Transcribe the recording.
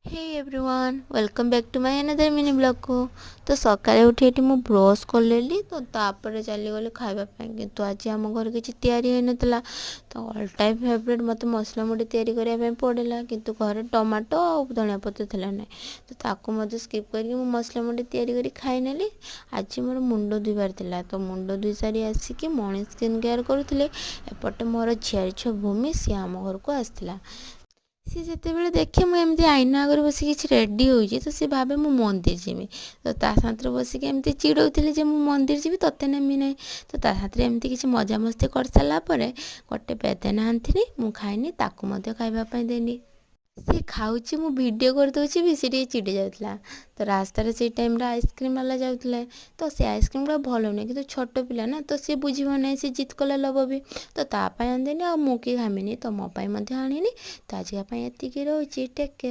Hey everyone welcome back to my another mini blog को। तो सकाळे उठी एठी मु ब्रश कलेली तो तापर चली गली खाइबा ପାଇଁ किंतु आज आम घर किछि तयारी होई नतला। तो ऑल टाइम फेवरेट मते मसला मुड़ी तयारी करिया ପାଇଁ पड़ेला किंतु घरे टमाटो और धनिया पत्ता थिला नै तो ताको मते स्किप करके मु मसला मुड़ी तयारी करी खाइ नेली। आज मोर मुंडो धुइबार थिला तो मुंडो धुइ सारी आसिकी मॉर्निंग स्किन केयर करूथिले। एपटे मोर झियारी छ भूमि सी आम घर को आसथिला। सी जितेबाला देखे मुझे एमती आईना आगे बस कि रेडी हो तो सी भावे मु मंदिर जीवी तो ता साथ बसिक एमती चिड़ौली जे मु मंदिर जीवी तोते नेमी ना तो ता साथ एमती किसी मजा मस्ती कर सारापर गोटे बेदाना आनी मु खाइनी ताकू खावाई देनी। सी खाऊँ मु वीडियो करदे भी सी चिड़ी जाऊला। तो रास्तार से टाइम आइसक्रीम वाला जाऊे तो से आइसक्रीम गुड़ा भल नहीं कि छोट पिला ना तो सी बुझे ना सी जिद कला लब भी तो तापाई आनी आ मुझे खामिनी तो मोपाई आनी तो आजकल एति रोचे टेक केयर।